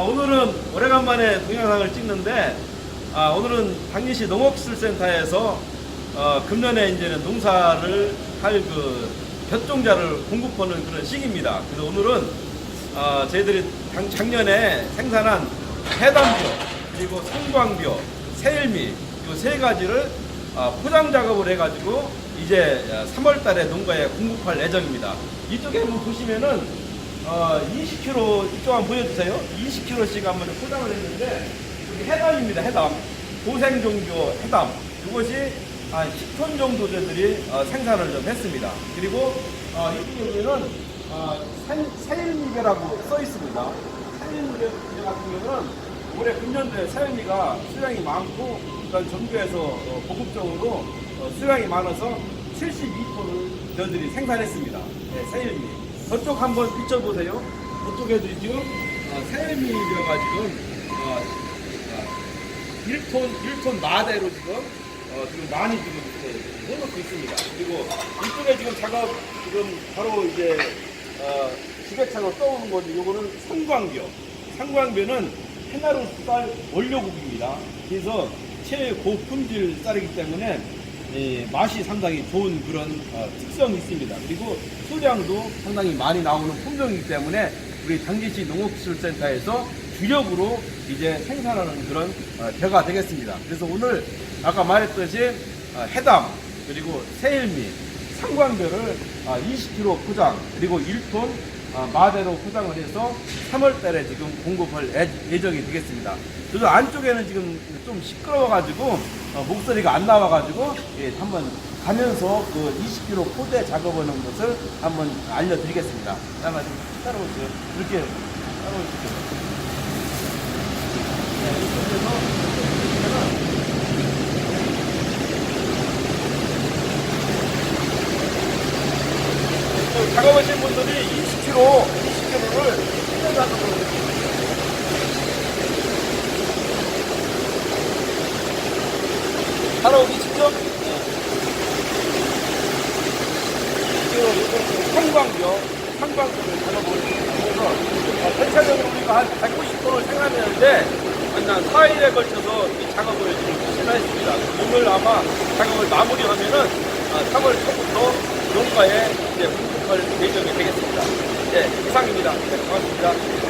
오늘은 오래간만에 동영상을 찍는데 오늘은 당진시 농업기술센터에서 금년에 이제는 농사를 할 그 벼종자를 공급하는 그런 시기입니다. 그래서 오늘은 저희들이 작년에 생산한 해담벼 그리고 성광벼, 새일미 이 세 가지를 포장 작업을 해가지고 이제 3월달에 농가에 공급할 예정입니다. 이쪽에 한번 보시면은 20kg 이쪽 한번 보여주세요. 20kg씩 한번 포장을 했는데 여기 해담입니다. 해담 고생종교 해담 이것이 한 10톤 정도 저희들이 생산을 좀 했습니다. 그리고 이쪽에는 사일미벼라고 써 있습니다. 사일미벼 같은 경우는 올해 금년도에 사일미가 수량이 많고 일단 전국에서 보급적으로 수량이 많아서 72톤을 저희들이 생산했습니다. 네, 사일미. 저쪽 한번 비춰보세요. 저쪽에도 지금 사일미벼가 지금 1톤 마대로 지금 많이 지금 해놓고 있습니다. 그리고 이쪽에 지금 작업 지금 바로 이제 지게차로 떠오는 거지. 요거는 상광벼는 해나루 쌀 원료국입니다. 그래서 최고품질 쌀이기 때문에 맛이 상당히 좋은 그런 특성이 있습니다. 그리고 수량도 상당히 많이 나오는 품종이기 때문에 우리 당진시 농업기술센터에서 주력으로 이제 생산하는 그런 벼가 되겠습니다. 그래서 오늘 아까 말했듯이 해담 그리고 새일미, 상광벼를 20kg 포장 그리고 1톤 마대로 포장을 해서 3월달에 지금 공급할 예정이 되겠습니다. 저도 안쪽에는 지금 좀 시끄러워가지고 목소리가 안 나와가지고 한번 가면서 그 20kg 포대 작업하는 것을 한번 알려드리겠습니다. 잠깐만 좀 따라오세요. 이렇게 따라오세요. 작업하신 분들이 20kg를 생산하는 거예요. 따라오기 직접 상광벼를 작업을 해서 전체적으로 우리가 한 190톤을 생산했는데 한 4일에 걸쳐서 이 작업을 지금 실시했습니다. 오늘 아마 작업을 마무리하면은 3월 초부터 농가에 이제 공급할 예정이 되겠습니다. 네, 이상입니다. 네, 고맙습니다.